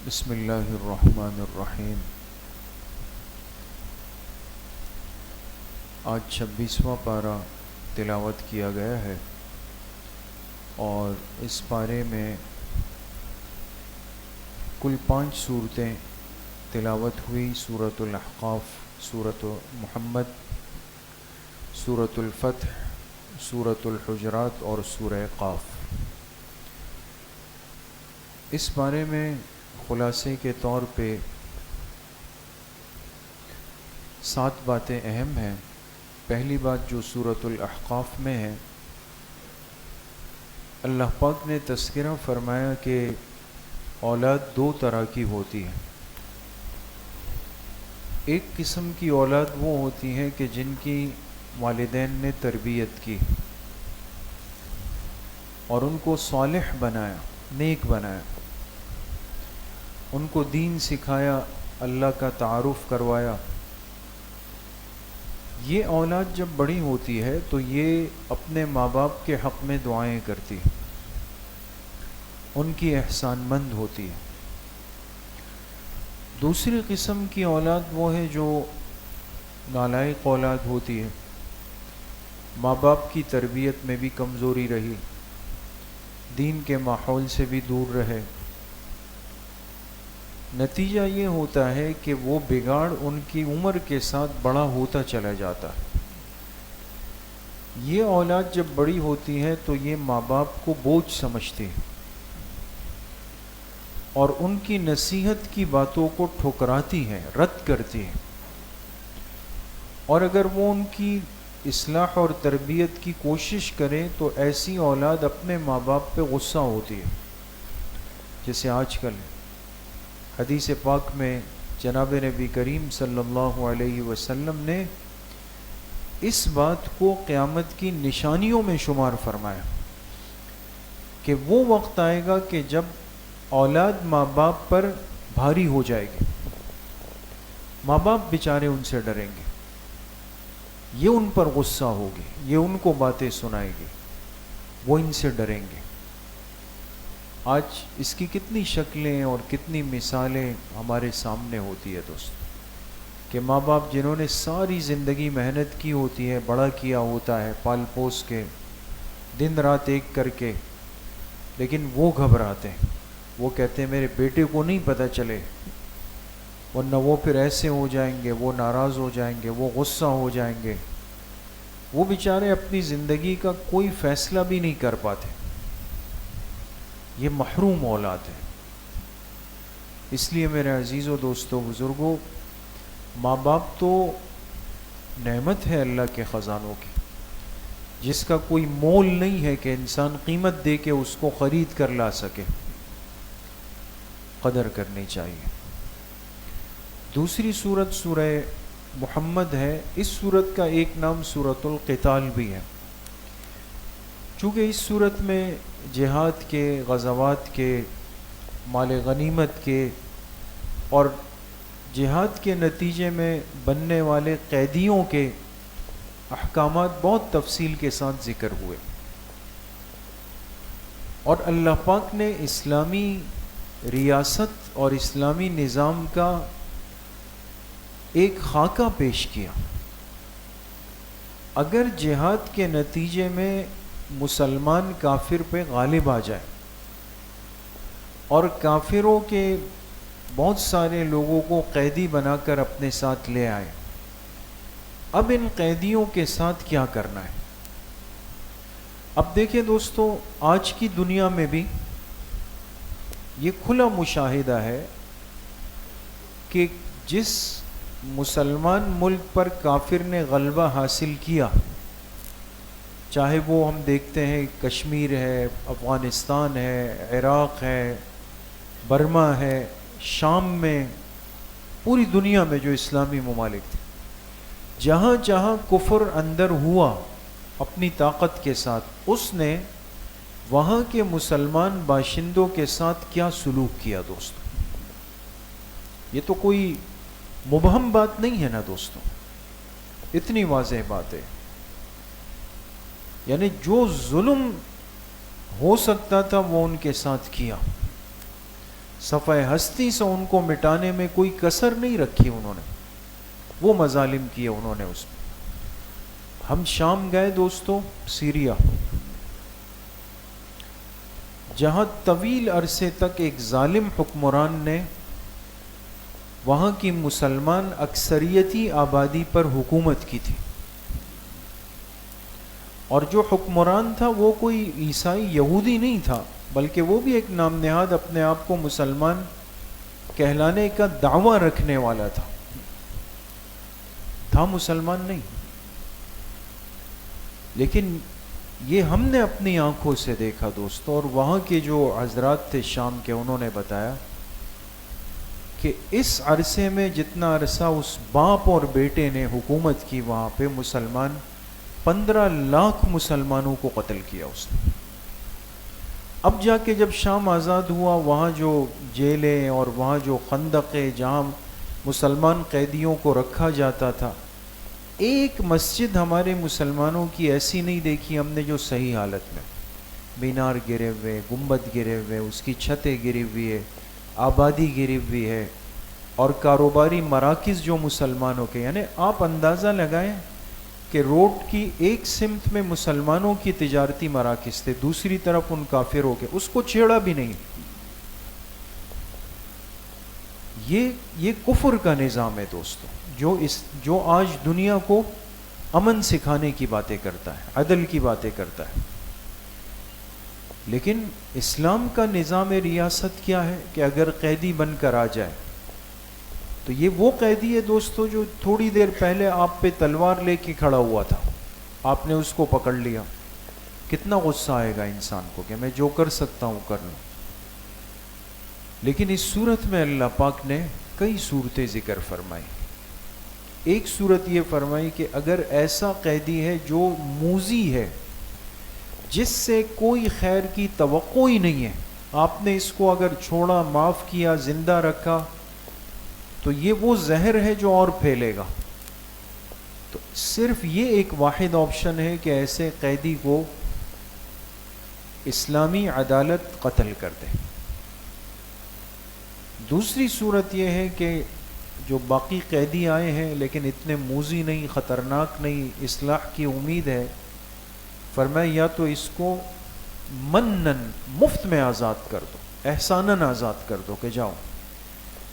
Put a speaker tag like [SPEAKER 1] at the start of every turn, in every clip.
[SPEAKER 1] بسم اللہ الرحمن الرحیم۔ آج 26واں پارہ تلاوت کیا گیا ہے اور اس پارے میں کل 5 صورتیں تلاوت ہوئی۔ سورۃ الاحقاف، سورۃ محمد، سورۃ الفتح، سورۃ الحجرات اور سورہ قاف۔ اس بارے میں خلاصے کے طور پہ 7 باتیں اہم ہیں۔ پہلی بات جو سورۃ الاحقاف میں ہے، اللہ پاک نے تذکرہ فرمایا کہ اولاد 2 طرح کی ہوتی ہے۔ ایک قسم کی اولاد وہ ہوتی ہے کہ جن کی والدین نے تربیت کی اور ان کو صالح بنایا، نیک بنایا، ان کو دین سکھایا، اللہ کا تعارف کروایا۔ یہ اولاد جب بڑی ہوتی ہے تو یہ اپنے ماں باپ کے حق میں دعائیں کرتی ہے، ان کی احسان مند ہوتی ہے۔ دوسری قسم کی اولاد وہ ہے جو نالائق اولاد ہوتی ہے، ماں باپ کی تربیت میں بھی کمزوری رہی، دین کے ماحول سے بھی دور رہے۔ نتیجہ یہ ہوتا ہے کہ وہ بگاڑ ان کی عمر کے ساتھ بڑا ہوتا چلا جاتا ہے۔ یہ اولاد جب بڑی ہوتی ہے تو یہ ماں باپ کو بوجھ سمجھتی ہے اور ان کی نصیحت کی باتوں کو ٹھکراتی ہے، رد کرتی ہے، اور اگر وہ ان کی اصلاح اور تربیت کی کوشش کریں تو ایسی اولاد اپنے ماں باپ پہ غصہ ہوتی ہے۔ جیسے آج کل حدیث پاک میں جناب نبی کریم صلی اللہ علیہ وسلم نے اس بات کو قیامت کی نشانیوں میں شمار فرمایا کہ وہ وقت آئے گا کہ جب اولاد ماں باپ پر بھاری ہو جائے گی، ماں باپ بیچارے ان سے ڈریں گے، یہ ان پر غصہ ہوگی، یہ ان کو باتیں سنائے گی، وہ ان سے ڈریں گے۔ آج اس کی کتنی شکلیں اور کتنی مثالیں ہمارے سامنے ہوتی ہے دوست، کہ ماں باپ جنہوں نے ساری زندگی محنت کی ہوتی ہے، بڑا کیا ہوتا ہے پال پوس کے، دن رات ایک کر کے، لیکن وہ گھبراتے ہیں، وہ کہتے ہیں میرے بیٹے کو نہیں پتہ چلے، ورنہ وہ پھر ایسے ہو جائیں گے، وہ ناراض ہو جائیں گے، وہ غصہ ہو جائیں گے۔ وہ بیچارے اپنی زندگی کا کوئی فیصلہ بھی نہیں کر پاتے۔ یہ محروم اولاد ہے۔ اس لیے میرے عزیزو، دوستو، بزرگوں، ماں باپ تو نعمت ہے اللہ کے خزانوں کی، جس کا کوئی مول نہیں ہے کہ انسان قیمت دے کے اس کو خرید کر لا سکے۔ قدر کرنی چاہیے۔ دوسری صورت سورہ محمد ہے۔ اس صورت کا ایک نام سورۃ القتال بھی ہے، چونکہ اس صورت میں جہاد کے، غزوات کے، مال غنیمت کے اور جہاد کے نتیجے میں بننے والے قیدیوں کے احکامات بہت تفصیل کے ساتھ ذکر ہوئے، اور اللہ پاک نے اسلامی ریاست اور اسلامی نظام کا ایک خاکہ پیش کیا۔ اگر جہاد کے نتیجے میں مسلمان کافر پہ غالب آ جائے اور کافروں کے بہت سارے لوگوں کو قیدی بنا کر اپنے ساتھ لے آئے، اب ان قیدیوں کے ساتھ کیا کرنا ہے؟ اب دیکھیں دوستو، آج کی دنیا میں بھی یہ کھلا مشاہدہ ہے کہ جس مسلمان ملک پر کافر نے غلبہ حاصل کیا، چاہے وہ ہم دیکھتے ہیں کشمیر ہے، افغانستان ہے، عراق ہے، برما ہے، شام میں، پوری دنیا میں جو اسلامی ممالک تھے، جہاں جہاں کفر اندر ہوا اپنی طاقت کے ساتھ، اس نے وہاں کے مسلمان باشندوں کے ساتھ کیا سلوک کیا دوستو؟ یہ تو کوئی مبہم بات نہیں ہے نا دوستو، اتنی واضح بات ہے۔ یعنی جو ظلم ہو سکتا تھا وہ ان کے ساتھ کیا۔ صفحہ ہستی سے ان کو مٹانے میں کوئی کسر نہیں رکھی انہوں نے، وہ مظالم کیے انہوں نے اس میں۔ ہم شام گئے دوستو، سیریا، جہاں طویل عرصے تک ایک ظالم حکمران نے وہاں کی مسلمان اکثریتی آبادی پر حکومت کی تھی، اور جو حکمران تھا وہ کوئی عیسائی یہودی نہیں تھا، بلکہ وہ بھی ایک نام نہاد اپنے آپ کو مسلمان کہلانے کا دعویٰ رکھنے والا تھا مسلمان نہیں۔ لیکن یہ ہم نے اپنی آنکھوں سے دیکھا دوستو، اور وہاں کے جو حضرات تھے شام کے، انہوں نے بتایا کہ اس عرصے میں جتنا عرصہ اس باپ اور بیٹے نے حکومت کی وہاں پہ، مسلمان 15 لاکھ مسلمانوں کو قتل کیا اس نے۔ اب جا کے جب شام آزاد ہوا، وہاں جو جیلیں اور وہاں جو خندقیں جہاں مسلمان قیدیوں کو رکھا جاتا تھا، ایک مسجد ہمارے مسلمانوں کی ایسی نہیں دیکھی ہم نے جو صحیح حالت میں، مینار گرے ہوئے، گنبد گرے ہوئے، اس کی چھتیں گری ہوئی ہے، آبادی گری ہوئی ہے، اور کاروباری مراکز جو مسلمانوں کے، یعنی آپ اندازہ لگائیں کہ روڈ کی ایک سمت میں مسلمانوں کی تجارتی مراکز تھے، دوسری طرف ان کافروں کے، اس کو چھیڑا بھی نہیں۔ یہ کفر کا نظام ہے دوستو، جو آج دنیا کو امن سکھانے کی باتیں کرتا ہے، عدل کی باتیں کرتا ہے۔ لیکن اسلام کا نظام ریاست کیا ہے کہ اگر قیدی بن کر آ جائے تو یہ وہ قیدی ہے دوستو جو تھوڑی دیر پہلے آپ پہ تلوار لے کے کھڑا ہوا تھا، آپ نے اس کو پکڑ لیا، کتنا غصہ آئے گا انسان کو کہ میں جو کر سکتا ہوں کر لوں۔ لیکن اس صورت میں اللہ پاک نے کئی صورتیں ذکر فرمائی۔ ایک صورت یہ فرمائی کہ اگر ایسا قیدی ہے جو موذی ہے، جس سے کوئی خیر کی توقع ہی نہیں ہے، آپ نے اس کو اگر چھوڑا، معاف کیا، زندہ رکھا، تو یہ وہ زہر ہے جو اور پھیلے گا، تو صرف یہ ایک واحد آپشن ہے کہ ایسے قیدی کو اسلامی عدالت قتل کر دے۔ دوسری صورت یہ ہے کہ جو باقی قیدی آئے ہیں لیکن اتنے موذی نہیں، خطرناک نہیں، اصلاح کی امید ہے، فرمایا یا تو اس کو منن، مفت میں آزاد کر دو، احساناً آزاد کر دو کہ جاؤ،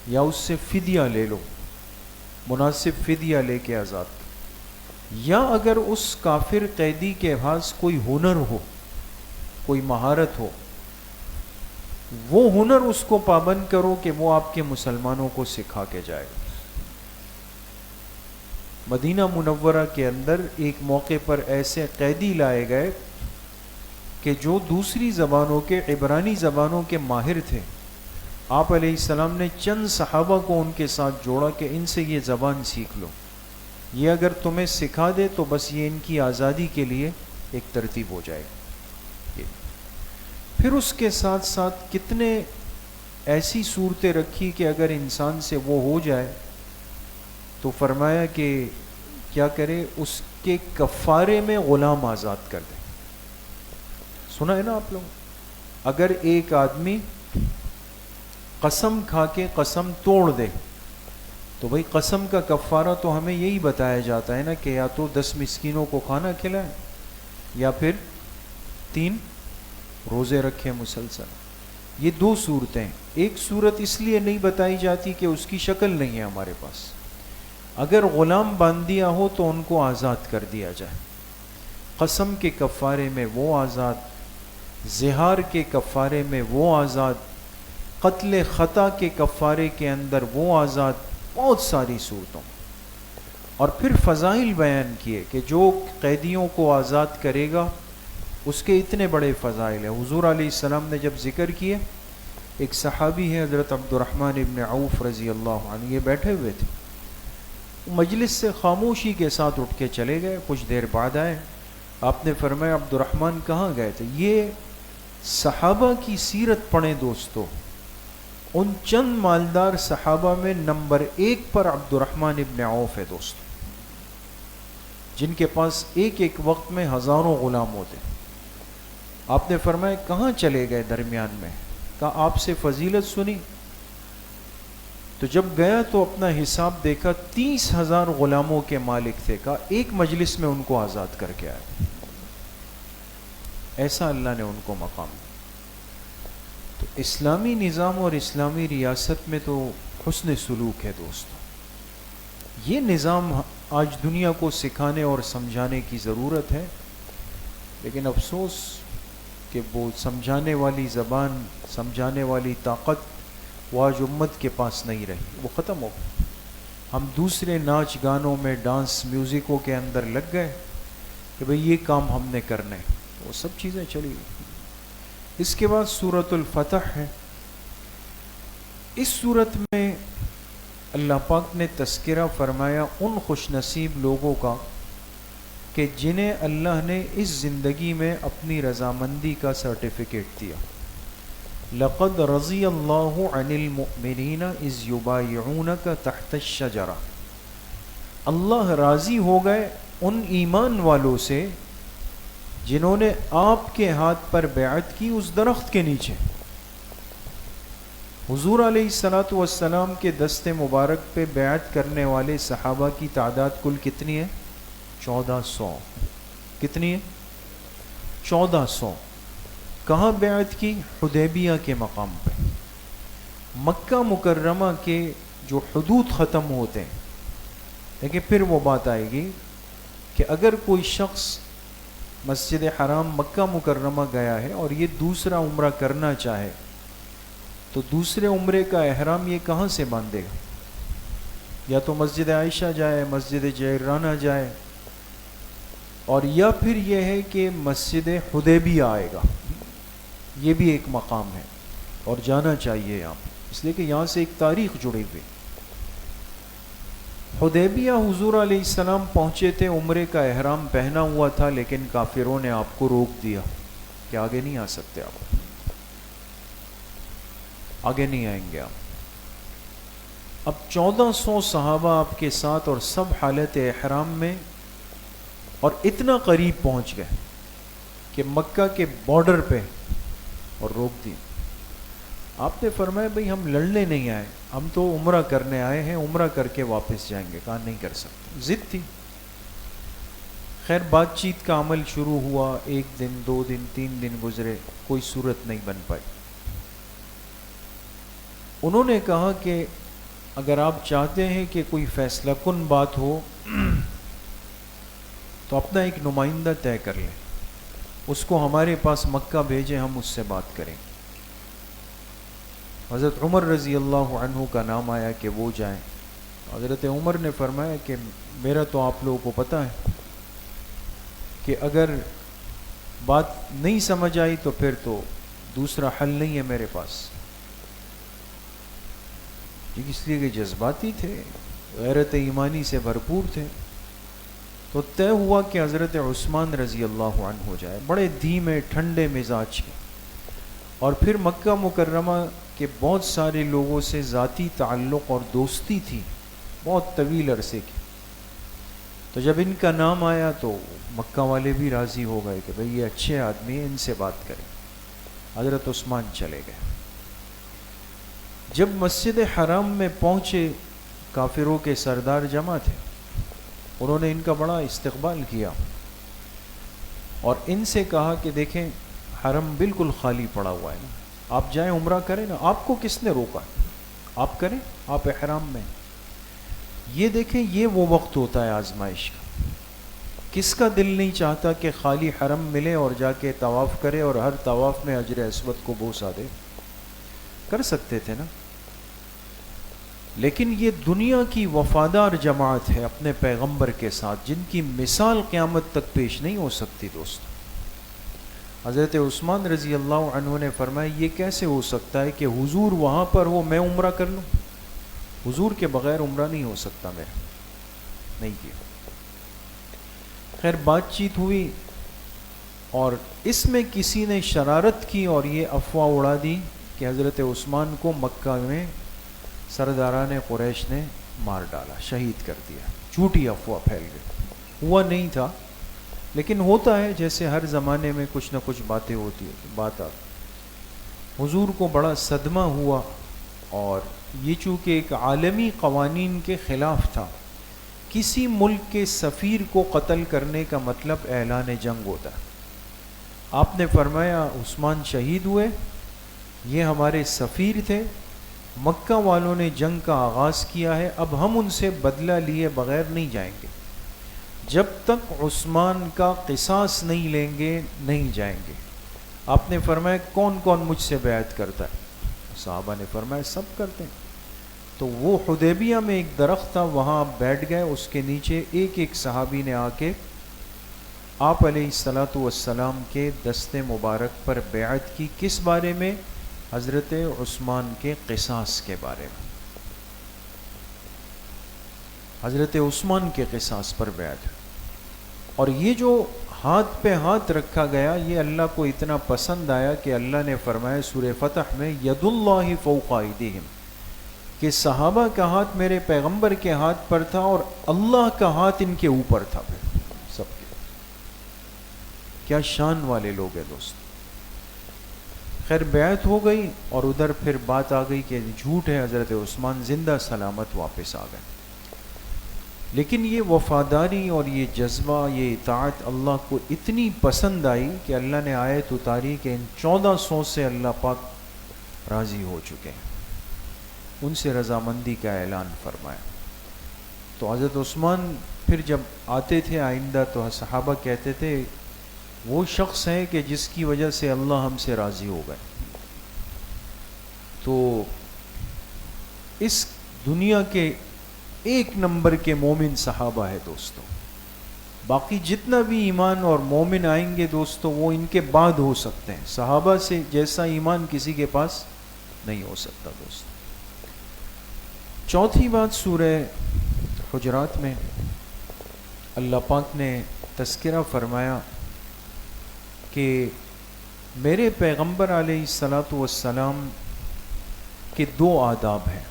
[SPEAKER 1] یا اس سے فدیہ لے لو، مناسب فدیہ لے کے آزاد کرو، یا اگر اس کافر قیدی کے پاس کوئی ہنر ہو، کوئی مہارت ہو، وہ ہنر اس کو پابند کرو کہ وہ آپ کے مسلمانوں کو سکھا کے جائے۔ مدینہ منورہ کے اندر ایک موقع پر ایسے قیدی لائے گئے کہ جو دوسری زبانوں کے، عبرانی زبانوں کے ماہر تھے۔ آپ علیہ السلام نے چند صحابہ کو ان کے ساتھ جوڑا کہ ان سے یہ زبان سیکھ لو، یہ اگر تمہیں سکھا دے تو بس یہ ان کی آزادی کے لیے ایک ترتیب ہو جائے گا۔ پھر اس کے ساتھ ساتھ کتنے ایسی صورتیں رکھی کہ اگر انسان سے وہ ہو جائے تو فرمایا کہ کیا کرے، اس کے کفارے میں غلام آزاد کر دے۔ سنا ہے نا آپ لوگ، اگر ایک آدمی قسم کھا کے قسم توڑ دے تو بھئی قسم کا کفارہ تو ہمیں یہی بتایا جاتا ہے نا کہ یا تو 10 مسکینوں کو کھانا کھلائیں یا پھر 3 روزے رکھیں مسلسل۔ یہ 2 صورتیں، ایک صورت اس لیے نہیں بتائی جاتی کہ اس کی شکل نہیں ہے ہمارے پاس، اگر غلام باندھ دیا ہو تو ان کو آزاد کر دیا جائے، قسم کے کفارے میں وہ آزاد، زہار کے کفارے میں وہ آزاد، قتل خطا کے کفارے کے اندر وہ آزاد، بہت ساری صورتوں۔ اور پھر فضائل بیان کیے کہ جو قیدیوں کو آزاد کرے گا اس کے اتنے بڑے فضائل ہیں۔ حضور علیہ السلام نے جب ذکر کیے، ایک صحابی ہے حضرت عبد الرحمن ابن عوف رضی اللہ عنہ، یہ بیٹھے ہوئے تھے، مجلس سے خاموشی کے ساتھ اٹھ کے چلے گئے، کچھ دیر بعد آئے، آپ نے فرمایا عبد الرحمن کہاں گئے تھے؟ یہ صحابہ کی سیرت پڑھیں دوستو، ان چند مالدار صحابہ میں نمبر 1 پر عبد الرحمن ابن عوف ہے دوستو، جن کے پاس ایک ایک وقت میں ہزاروں غلام ہوتے۔ آپ نے فرمایا کہاں چلے گئے درمیان میں؟ کہا آپ سے فضیلت سنی، تو جب گیا تو اپنا حساب دیکھا، 30,000 غلاموں کے مالک تھے، کہا ایک مجلس میں ان کو آزاد کر کے آئے. ایسا اللہ نے ان کو مقام دیا. تو اسلامی نظام اور اسلامی ریاست میں تو حسن سلوک ہے دوستو. یہ نظام آج دنیا کو سکھانے اور سمجھانے کی ضرورت ہے، لیکن افسوس کہ وہ سمجھانے والی زبان، سمجھانے والی طاقت وہ آج امت کے پاس نہیں رہی، وہ ختم ہو گئی. ہم دوسرے ناچ گانوں میں، ڈانس میوزکوں کے اندر لگ گئے کہ بھئی یہ کام ہم نے کرنے، وہ سب چیزیں چلی گئی. اس کے بعد سورۃ الفتح ہے. اس صورت میں اللہ پاک نے تذکرہ فرمایا ان خوش نصیب لوگوں کا کہ جنہیں اللہ نے اس زندگی میں اپنی رضامندی کا سرٹیفکیٹ دیا. لقد رضی اللہ عن المؤمنین اذ یبایعونک تحت الشجرہ. اللہ راضی ہو گئے ان ایمان والوں سے جنہوں نے آپ کے ہاتھ پر بیعت کی اس درخت کے نیچے. حضور علیہ الصلوۃ والسلام کے دست مبارک پہ بیعت کرنے والے صحابہ کی تعداد کل کتنی ہے؟ 1400. کتنی ہے؟ 1400. کہاں بیعت کی؟ حدیبیہ کے مقام پہ. مکہ مکرمہ کے جو حدود ختم ہوتے ہیں، لیکن پھر وہ بات آئے گی کہ اگر کوئی شخص مسجد حرام مکہ مکرمہ گیا ہے اور یہ دوسرا عمرہ کرنا چاہے تو دوسرے عمرے کا احرام یہ کہاں سے باندھے گا؟ یا تو مسجد عائشہ جائے، مسجد جعرانہ جائے، اور یا پھر یہ ہے کہ مسجد حدیبیہ آئے گا. یہ بھی ایک مقام ہے اور جانا چاہیے یہاں، اس لیے کہ یہاں سے ایک تاریخ جڑی ہوئی. حدیبیہ حضور علیہ السلام پہنچے تھے، عمرے کا احرام پہنا ہوا تھا، لیکن کافروں نے آپ کو روک دیا کہ آگے نہیں آ سکتے، آپ آگے نہیں آئیں گے آپ. اب 1400 صحابہ آپ کے ساتھ اور سب حالت احرام میں، اور اتنا قریب پہنچ گئے کہ مکہ کے بارڈر پہ، اور روک دی. آپ نے فرمایا بھئی ہم لڑنے نہیں آئے، ہم تو عمرہ کرنے آئے ہیں، عمرہ کر کے واپس جائیں گے. کہا نہیں کر سکتے، ضد تھی. خیر بات چیت کا عمل شروع ہوا، 1 دن 2 دن 3 دن گزرے، کوئی صورت نہیں بن پائی. انہوں نے کہا کہ اگر آپ چاہتے ہیں کہ کوئی فیصلہ کن بات ہو تو اپنا ایک نمائندہ طے کر لیں، اس کو ہمارے پاس مکہ بھیجیں، ہم اس سے بات کریں. حضرت عمر رضی اللہ عنہ کا نام آیا کہ وہ جائیں. حضرت عمر نے فرمایا کہ میرا تو آپ لوگوں کو پتہ ہے کہ اگر بات نہیں سمجھ آئی تو پھر تو دوسرا حل نہیں ہے میرے پاس. اس لیے کہ جذباتی تھے، غیرت ایمانی سے بھرپور تھے. تو طے ہوا کہ حضرت عثمان رضی اللہ عنہ ہو جائے، بڑے دھیمے ٹھنڈے مزاج کے، اور پھر مکہ مکرمہ کے بہت سارے لوگوں سے ذاتی تعلق اور دوستی تھی بہت طویل عرصے کی. تو جب ان کا نام آیا تو مکہ والے بھی راضی ہو گئے کہ بھئی یہ اچھے آدمی ہیں، ان سے بات کریں. حضرت عثمان چلے گئے. جب مسجد حرام میں پہنچے، کافروں کے سردار جمع تھے، انہوں نے ان کا بڑا استقبال کیا اور ان سے کہا کہ دیکھیں حرم بالکل خالی پڑا ہوا ہے نا، آپ جائیں عمرہ کریں نا، آپ کو کس نے روکا؟ آپ کریں، آپ احرام میں. یہ دیکھیں یہ وہ وقت ہوتا ہے آزمائش کا. کس کا دل نہیں چاہتا کہ خالی حرم ملے اور جا کے طواف کرے اور ہر طواف میں حجر اسود کو بوسا دے؟ کر سکتے تھے نا. لیکن یہ دنیا کی وفادار جماعت ہے اپنے پیغمبر کے ساتھ، جن کی مثال قیامت تک پیش نہیں ہو سکتی. دوست حضرت عثمان رضی اللہ عنہ نے فرمایا یہ کیسے ہو سکتا ہے کہ حضور وہاں پر ہو میں عمرہ کر لوں؟ حضور کے بغیر عمرہ نہیں ہو سکتا میرا. نہیں کیا. خیر بات چیت ہوئی اور اس میں کسی نے شرارت کی اور یہ افواہ اڑا دی کہ حضرت عثمان کو مکہ میں سرداران قریش نے مار ڈالا، شہید کر دیا. جھوٹی افواہ پھیل گئی. ہوا نہیں تھا، لیکن ہوتا ہے جیسے ہر زمانے میں کچھ نہ کچھ باتیں ہوتی ہیں. بات آ حضور کو بڑا صدمہ ہوا اور یہ چونکہ ایک عالمی قوانین کے خلاف تھا. کسی ملک کے سفیر کو قتل کرنے کا مطلب اعلان جنگ ہوتا ہے. آپ نے فرمایا عثمان شہید ہوئے، یہ ہمارے سفیر تھے، مکہ والوں نے جنگ کا آغاز کیا ہے، اب ہم ان سے بدلہ لیے بغیر نہیں جائیں گے، جب تک عثمان کا قصاص نہیں لیں گے نہیں جائیں گے. آپ نے فرمایا کون کون مجھ سے بیعت کرتا ہے؟ صحابہ نے فرمایا سب کرتے ہیں. تو وہ حدیبیہ میں ایک درخت تھا، وہاں آپ بیٹھ گئے، اس کے نیچے ایک ایک صحابی نے آ کے آپ علیہ الصلاۃ والسلام کے دست مبارک پر بیعت کی. کس بارے میں؟ حضرت عثمان کے قصاص کے بارے میں. حضرت عثمان کے قصاص پر بیعت. اور یہ جو ہاتھ پہ ہاتھ رکھا گیا یہ اللہ کو اتنا پسند آیا کہ اللہ نے فرمایا سورہ فتح میں ید اللہ فوق ایدیہم، کہ صحابہ کا ہاتھ میرے پیغمبر کے ہاتھ پر تھا اور اللہ کا ہاتھ ان کے اوپر تھا. سب کے کیا شان والے لوگ ہیں دوست. خیر بیعت ہو گئی اور ادھر پھر بات آ گئی کہ جھوٹ ہے، حضرت عثمان زندہ سلامت واپس آ گئے. لیکن یہ وفاداری اور یہ جذبہ، یہ اطاعت اللہ کو اتنی پسند آئی کہ اللہ نے آیت اتاری کہ ان 1400 سے اللہ پاک راضی ہو چکے ہیں، ان سے رضامندی کا اعلان فرمایا. تو حضرت عثمان پھر جب آتے تھے آئندہ تو صحابہ کہتے تھے وہ شخص ہے کہ جس کی وجہ سے اللہ ہم سے راضی ہو گئے. تو اس دنیا کے ایک نمبر کے مومن صحابہ ہے دوستو. باقی جتنا بھی ایمان اور مومن آئیں گے دوستو وہ ان کے بعد ہو سکتے ہیں، صحابہ سے جیسا ایمان کسی کے پاس نہیں ہو سکتا دوستو. چوتھی بات سورہ حجرات میں اللہ پاک نے تذکرہ فرمایا کہ میرے پیغمبر علیہ الصلاۃ والسلام کے 2 آداب ہیں.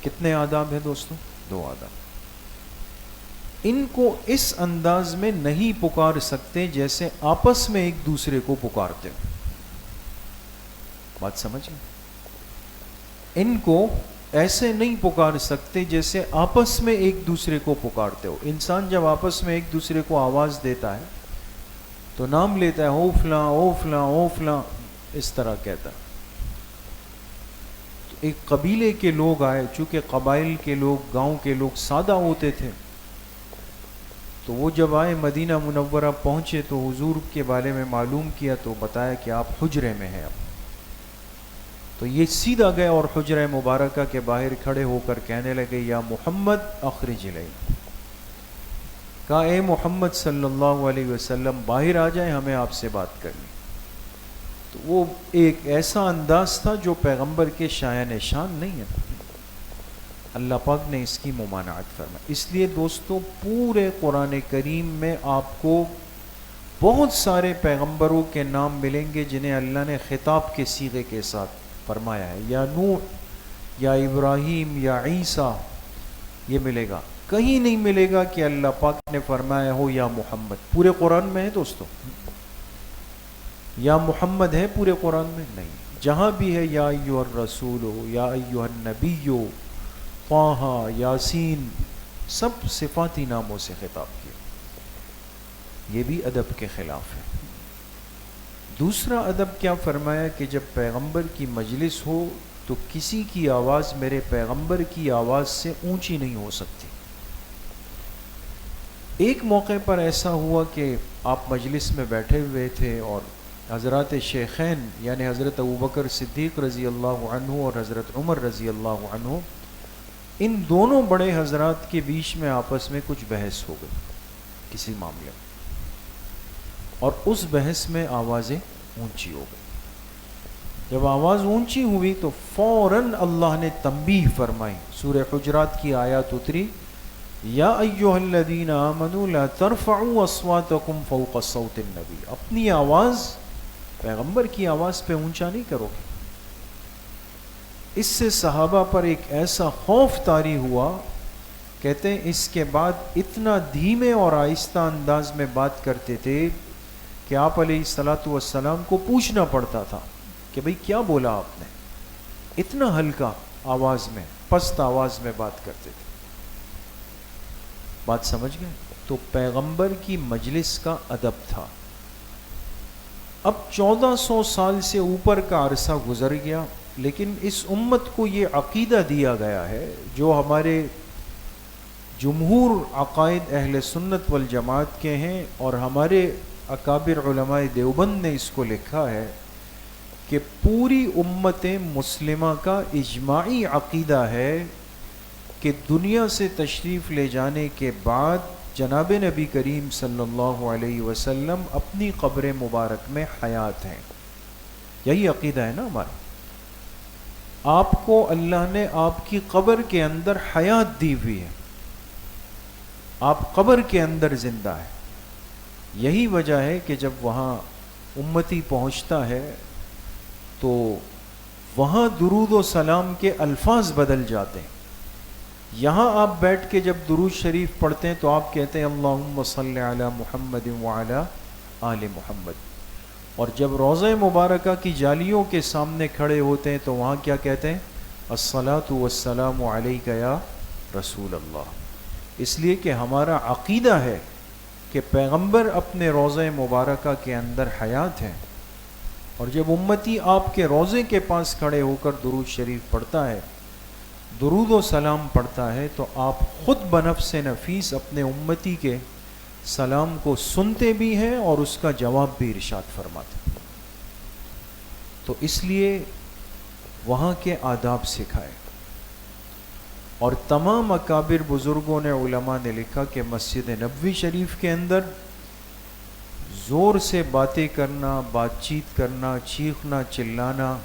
[SPEAKER 1] کتنے آداب ہیں دوستو؟ 2 آداب. ان کو اس انداز میں نہیں پکار سکتے جیسے آپس میں ایک دوسرے کو پکارتے ہو. بات سمجھ گئے؟ ان کو ایسے نہیں پکار سکتے جیسے آپس میں ایک دوسرے کو پکارتے ہو. انسان جب آپس میں ایک دوسرے کو آواز دیتا ہے تو نام لیتا ہے، او فلاں او فلاں او فلاں، اس طرح کہتا ہے. ایک قبیلے کے لوگ آئے، چونکہ قبائل کے لوگ، گاؤں کے لوگ سادہ ہوتے تھے، تو وہ جب آئے مدینہ منورہ پہنچے تو حضور کے بارے میں معلوم کیا تو بتایا کہ آپ حجرے میں ہیں. اب تو یہ سیدھا گئے اور حجرہ مبارکہ کے باہر کھڑے ہو کر کہنے لگے یا محمد اخرج الینا، کہا اے محمد صلی اللہ علیہ وسلم باہر آ جائیں، ہمیں آپ سے بات کرنی. تو وہ ایک ایسا انداز تھا جو پیغمبر کے شایان شان نہیں ہے. اللہ پاک نے اس کی ممانعت فرمائی. اس لیے دوستو پورے قرآن کریم میں آپ کو بہت سارے پیغمبروں کے نام ملیں گے جنہیں اللہ نے خطاب کے صیغے کے ساتھ فرمایا ہے، یا نوح یا ابراہیم یا عیسیٰ، یہ ملے گا. کہیں نہیں ملے گا کہ اللہ پاک نے فرمایا ہو یا محمد. پورے قرآن میں ہے دوستو، یا محمد ہے پورے قرآن میں نہیں. جہاں بھی ہے یا ایھا الرسول ہو، یا ایھا النبی ہو، طٰہٰ، یاسین، سب صفاتی ناموں سے خطاب کیا. یہ بھی ادب کے خلاف ہے. دوسرا ادب کیا فرمایا کہ جب پیغمبر کی مجلس ہو تو کسی کی آواز میرے پیغمبر کی آواز سے اونچی نہیں ہو سکتی. ایک موقع پر ایسا ہوا کہ آپ مجلس میں بیٹھے ہوئے تھے اور حضرات شیخین یعنی حضرت ابوبکر صدیق رضی اللہ عنہ اور حضرت عمر رضی اللہ عنہ، ان دونوں بڑے حضرات کے بیچ میں آپس میں کچھ بحث ہو گئی کسی معاملے میں، اور اس بحث میں آوازیں اونچی ہو گئی. جب آواز اونچی ہوئی تو فوراً اللہ نے تنبیہ فرمائی. سورہ حجرات کی آیات اتری، یا ایھا الذین آمنوا لا ترفعوا اصواتکم فوق صوت النبی، اپنی آواز پیغمبر کی آواز پہ اونچا نہیں کرو گے. اس سے صحابہ پر ایک ایسا خوف طاری ہوا، کہتے ہیں اس کے بعد اتنا دھیمے اور آہستہ انداز میں بات کرتے تھے کہ آپ علیہ الصلاۃ والسلام کو پوچھنا پڑتا تھا کہ بھئی کیا بولا آپ نے. اتنا ہلکا آواز میں، پست آواز میں بات کرتے تھے. بات سمجھ گئے؟ تو پیغمبر کی مجلس کا ادب تھا. اب 1400 سال سے اوپر کا عرصہ گزر گیا، لیکن اس امت کو یہ عقیدہ دیا گیا ہے جو ہمارے جمہور عقائد اہل سنت والجماعت کے ہیں، اور ہمارے اکابر علماء دیوبند نے اس کو لکھا ہے کہ پوری امت مسلمہ کا اجماعی عقیدہ ہے کہ دنیا سے تشریف لے جانے کے بعد جناب نبی کریم صلی اللہ علیہ وسلم اپنی قبر مبارک میں حیات ہیں. یہی عقیدہ ہے نا ہمارا. آپ کو اللہ نے آپ کی قبر کے اندر حیات دی ہوئی ہے، آپ قبر کے اندر زندہ ہے. یہی وجہ ہے کہ جب وہاں امتی پہنچتا ہے تو وہاں درود و سلام کے الفاظ بدل جاتے ہیں. یہاں آپ بیٹھ کے جب درود شریف پڑھتے ہیں تو آپ کہتے ہیں اللہم صلی علی محمد وعلی آل محمد، اور جب روضہ مبارکہ کی جالیوں کے سامنے کھڑے ہوتے ہیں تو وہاں کیا کہتے ہیں؟ الصلاۃ والسلام علیک یا رسول اللہ. اس لیے کہ ہمارا عقیدہ ہے کہ پیغمبر اپنے روضہ مبارکہ کے اندر حیات ہیں، اور جب امتی آپ کے روضے کے پاس کھڑے ہو کر درود شریف پڑھتا ہے، درود و سلام پڑھتا ہے، تو آپ خود بنفس نفیس اپنے امتی کے سلام کو سنتے بھی ہیں اور اس کا جواب بھی ارشاد فرماتے ہیں. تو اس لیے وہاں کے آداب سکھائے. اور تمام اکابر بزرگوں نے، علماء نے لکھا کہ مسجد نبوی شریف کے اندر زور سے باتیں کرنا، بات چیت کرنا، چیخنا، چلانا،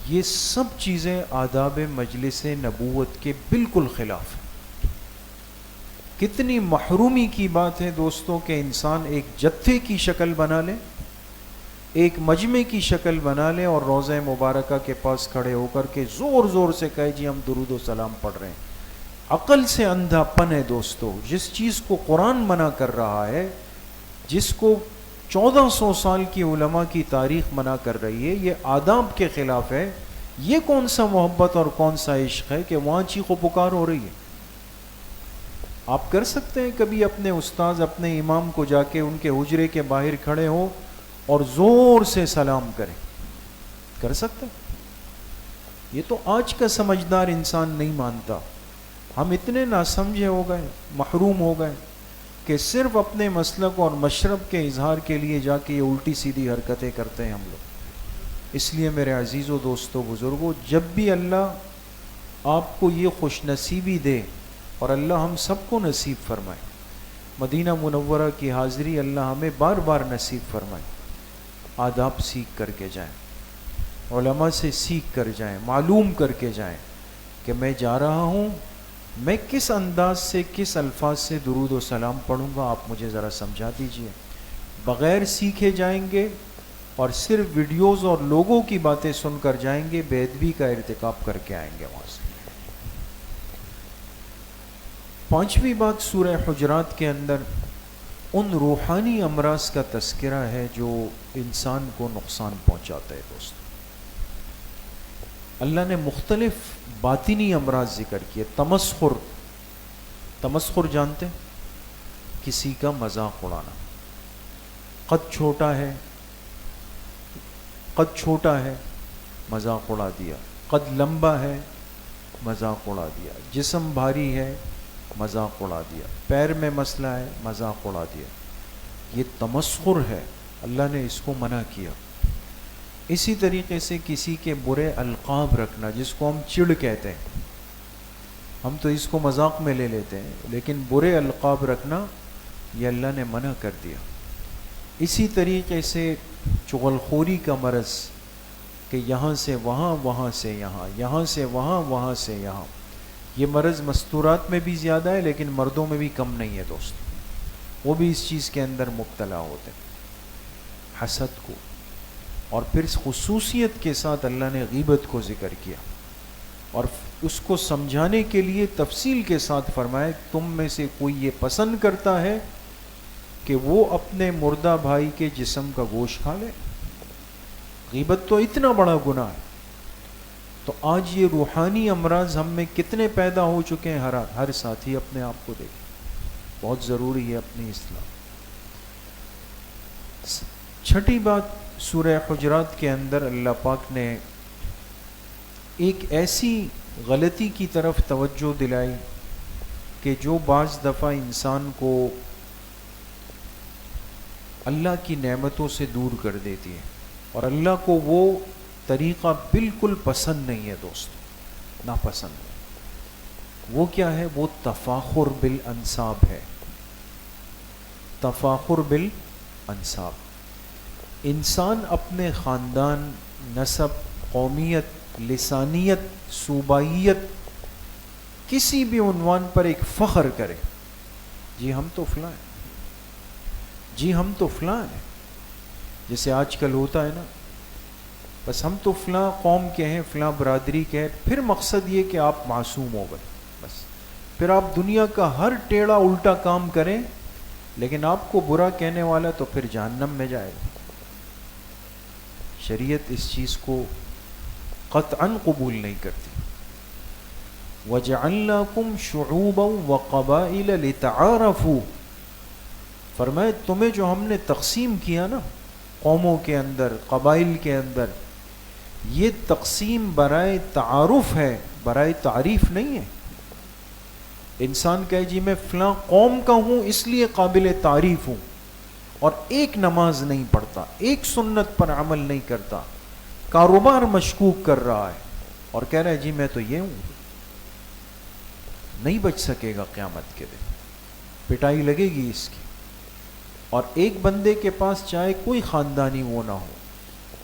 [SPEAKER 1] یہ سب چیزیں آداب مجلس نبوت کے بالکل خلاف ہیں. کتنی محرومی کی بات ہے دوستوں کہ انسان ایک جتھے کی شکل بنا لے، ایک مجمع کی شکل بنا لے، اور روضہ مبارکہ کے پاس کھڑے ہو کر کے زور زور سے کہے جی ہم درود و سلام پڑھ رہے ہیں. عقل سے اندھا پن ہے دوستو. جس چیز کو قرآن منع کر رہا ہے، جس کو 1400 سال کی علماء کی تاریخ منع کر رہی ہے، یہ آداب کے خلاف ہے. یہ کون سا محبت اور کون سا عشق ہے کہ وہاں چیخ و پکار ہو رہی ہے؟ آپ کر سکتے ہیں کبھی اپنے استاذ، اپنے امام کو جا کے ان کے حجرے کے باہر کھڑے ہوں اور زور سے سلام کریں؟ کر سکتے ہیں؟ یہ تو آج کا سمجھدار انسان نہیں مانتا. ہم اتنے ناسمجھے ہو گئے، محروم ہو گئے کہ صرف اپنے مسلک اور مشرب کے اظہار کے لیے جا کے یہ الٹی سیدھی حرکتیں کرتے ہیں ہم لوگ. اس لیے میرے عزیزو، دوستو، بزرگو، جب بھی اللہ آپ کو یہ خوش نصیبی دے، اور اللہ ہم سب کو نصیب فرمائے، مدینہ منورہ کی حاضری اللہ ہمیں بار بار نصیب فرمائے، آداب سیکھ کر کے جائیں، علماء سے سیکھ کر جائیں، معلوم کر کے جائیں کہ میں جا رہا ہوں، میں کس انداز سے، کس الفاظ سے درود و سلام پڑھوں گا، آپ مجھے ذرا سمجھا دیجئے. بغیر سیکھے جائیں گے اور صرف ویڈیوز اور لوگوں کی باتیں سن کر جائیں گے، بے ادبی کا ارتکاب کر کے آئیں گے وہاں سے. 5ویں بات سورہ حجرات کے اندر ان روحانی امراض کا تذکرہ ہے جو انسان کو نقصان پہنچاتا ہے. دوست، اللہ نے مختلف باطنی امراض ذکر کیے. تمسخر جانتے ہیں؟ کسی کا مذاق اڑانا. قد چھوٹا ہے مذاق اڑا دیا، قد لمبا ہے مذاق اڑا دیا، جسم بھاری ہے مذاق اڑا دیا، پیر میں مسئلہ ہے مذاق اڑا دیا. یہ تمسخر ہے، اللہ نے اس کو منع کیا. اسی طریقے سے کسی کے برے القاب رکھنا، جس کو ہم چڑ کہتے ہیں، ہم تو اس کو مذاق میں لے لیتے ہیں، لیکن برے القاب رکھنا یہ اللہ نے منع کر دیا. اسی طریقے سے چغلخوری کا مرض کہ یہاں سے وہاں، وہاں سے یہاں، یہاں سے وہاں، وہاں سے یہاں، یہ مرض مستورات میں بھی زیادہ ہے لیکن مردوں میں بھی کم نہیں ہے دوست. وہ بھی اس چیز کے اندر مبتلا ہوتے ہیں، حسد کو. اور پھر خصوصیت کے ساتھ اللہ نے غیبت کو ذکر کیا اور اس کو سمجھانے کے لیے تفصیل کے ساتھ فرمایا تم میں سے کوئی یہ پسند کرتا ہے کہ وہ اپنے مردہ بھائی کے جسم کا گوشت کھا لے. غیبت تو اتنا بڑا گناہ ہے. تو آج یہ روحانی امراض ہم میں کتنے پیدا ہو چکے ہیں، ہر ساتھی اپنے آپ کو دیکھے. بہت ضروری ہے اپنی اصلاح. چھٹی بات، سورہ حجرات کے اندر اللہ پاک نے ایک ایسی غلطی کی طرف توجہ دلائی کہ جو بعض دفعہ انسان کو اللہ کی نعمتوں سے دور کر دیتی ہے، اور اللہ کو وہ طریقہ بالکل پسند نہیں ہے دوستو، ناپسند ہے. وہ کیا ہے؟ وہ تفاخر بالانساب ہے. تفاخر بالانساب. انسان اپنے خاندان، نسب، قومیت، لسانیت، صوبائیت، کسی بھی عنوان پر ایک فخر کرے، جی ہم تو فلاں ہیں، جی ہم تو فلاں ہیں. جیسے آج کل ہوتا ہے نا، بس ہم تو فلاں قوم کے ہیں، فلاں برادری کے ہیں. پھر مقصد یہ کہ آپ معصوم ہو گئے، بس پھر آپ دنیا کا ہر ٹیڑھا الٹا کام کریں، لیکن آپ کو برا کہنے والا تو پھر جہنم میں جائے گا. شریعت اس چیز کو قطعاً قبول نہیں کرتی. وَجَعَلْنَاكُمْ شُعُوبًا وَقَبَائِلَ لِتَعَارَفُوا. فرمائے تمہیں جو ہم نے تقسیم کیا نا قوموں کے اندر، قبائل کے اندر، یہ تقسیم برائے تعارف ہے، برائے تعریف نہیں ہے. انسان کہے جی میں فلاں قوم کا ہوں اس لیے قابل تعریف ہوں، اور ایک نماز نہیں پڑھتا، ایک سنت پر عمل نہیں کرتا، کاروبار مشکوک کر رہا ہے، اور کہہ رہا ہے جی میں تو یہ ہوں. نہیں بچ سکے گا قیامت کے دن، پٹائی لگے گی اس کی. اور ایک بندے کے پاس چاہے کوئی خاندانی وہ نہ ہو،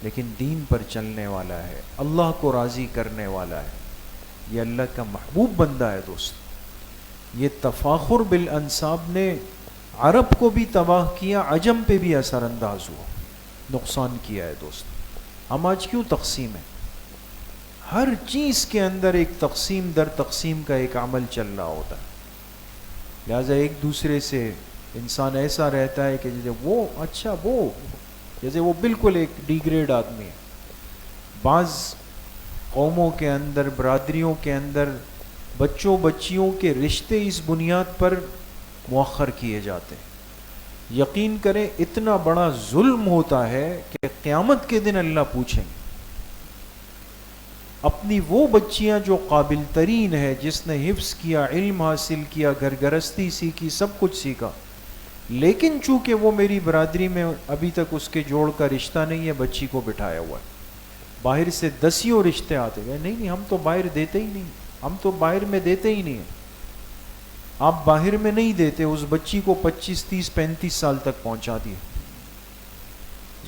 [SPEAKER 1] لیکن دین پر چلنے والا ہے، اللہ کو راضی کرنے والا ہے، یہ اللہ کا محبوب بندہ ہے دوست. یہ تفاخر بالانساب نے عرب کو بھی تباہ کیا، عجم پہ بھی اثر انداز ہوا، نقصان کیا ہے دوست. ہم آج کیوں تقسیم ہے؟ ہر چیز کے اندر ایک تقسیم در تقسیم کا ایک عمل چل رہا ہوتا ہے. لہٰذا ایک دوسرے سے انسان ایسا رہتا ہے کہ جیسے وہ اچھا وہ جیسے وہ بالکل ایک ڈی گریڈ آدمی ہے. بعض قوموں کے اندر، برادریوں کے اندر بچوں بچیوں کے رشتے اس بنیاد پر مؤخر کیے جاتے ہیں. یقین کریں اتنا بڑا ظلم ہوتا ہے کہ قیامت کے دن اللہ پوچھیں گے. اپنی وہ بچیاں جو قابل ترین ہے، جس نے حفظ کیا، علم حاصل کیا، گھر گرستی سیکھی، سب کچھ سیکھا، لیکن چونکہ وہ میری برادری میں ابھی تک اس کے جوڑ کا رشتہ نہیں ہے، بچی کو بٹھایا ہوا ہے. باہر سے دسیوں رشتے آتے گئے، نہیں ہم تو باہر دیتے ہی نہیں، ہم تو باہر میں دیتے ہی نہیں ہیں. آپ باہر میں نہیں دیتے، اس بچی کو 25 30 35 سال تک پہنچا دیے.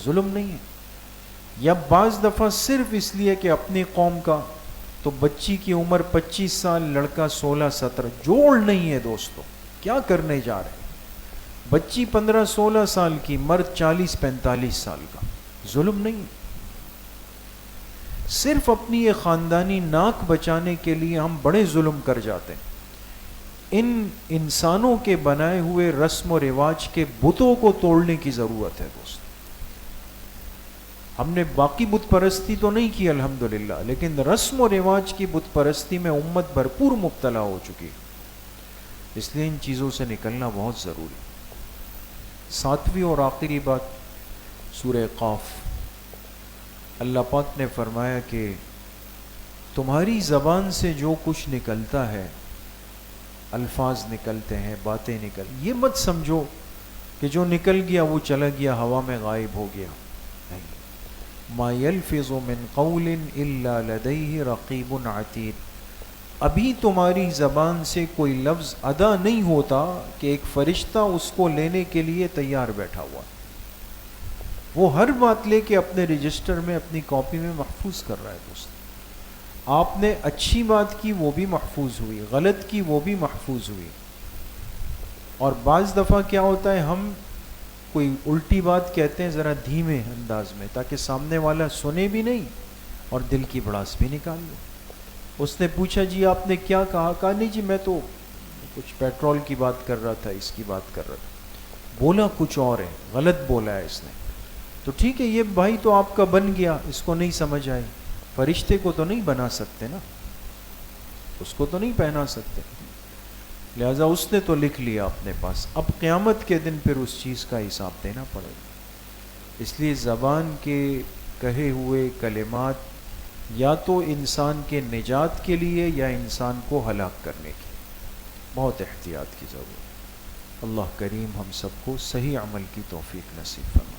[SPEAKER 1] ظلم نہیں ہے؟ یا بعض دفعہ صرف اس لیے کہ اپنی قوم کا، تو بچی کی عمر 25 سال، لڑکا 16 17، جوڑ نہیں ہے دوستو. کیا کرنے جا رہے ہیں؟ بچی 15 16 سال کی، مرد 40 45 سال کا. ظلم نہیں ہے؟ صرف اپنی یہ خاندانی ناک بچانے کے لیے ہم بڑے ظلم کر جاتے ہیں. ان انسانوں کے بنائے ہوئے رسم و رواج کے بتوں کو توڑنے کی ضرورت ہے دوست. ہم نے باقی بت پرستی تو نہیں کی الحمدللہ، لیکن رسم و رواج کی بت پرستی میں امت بھرپور مبتلا ہو چکی، اس لیے ان چیزوں سے نکلنا بہت ضروری. 7ویں اور آخری بات، سورہ قاف. اللہ پاک نے فرمایا کہ تمہاری زبان سے جو کچھ نکلتا ہے، الفاظ نکلتے ہیں، باتیں یہ مت سمجھو کہ جو نکل گیا وہ چلا گیا، ہوا میں غائب ہو گیا. نہیں. ما یلفظ من قول الا لدیہ رقیب عتید. ابھی تمہاری زبان سے کوئی لفظ ادا نہیں ہوتا کہ ایک فرشتہ اس کو لینے کے لیے تیار بیٹھا ہوا، وہ ہر بات لے کے اپنے رجسٹر میں، اپنی کاپی میں محفوظ کر رہا ہے دوست. آپ نے اچھی بات کی وہ بھی محفوظ ہوئی، غلط کی وہ بھی محفوظ ہوئی. اور بعض دفعہ کیا ہوتا ہے، ہم کوئی الٹی بات کہتے ہیں ذرا دھیمے انداز میں، تاکہ سامنے والا سنے بھی نہیں اور دل کی بڑاس بھی نکال لے. اس نے پوچھا جی آپ نے کیا کہا؟ کہا نہیں جی میں تو کچھ پیٹرول کی بات کر رہا تھا، اس کی بات کر رہا تھا. بولا کچھ اور ہے، غلط بولا ہے اس نے. تو ٹھیک ہے، یہ بھائی تو آپ کا بن گیا، اس کو نہیں سمجھ آئی. فرشتے کو تو نہیں بنا سکتے نا، اس کو تو نہیں پہنا سکتے، لہذا اس نے تو لکھ لیا اپنے پاس، اب قیامت کے دن پھر اس چیز کا حساب دینا پڑے گا۔ اس لیے زبان کے کہے ہوئے کلمات یا تو انسان کے نجات کے لیے یا انسان کو ہلاک کرنے کی، بہت احتیاط کی ضرورت ہے۔ اللہ کریم ہم سب کو صحیح عمل کی توفیق نصیب فرمائے۔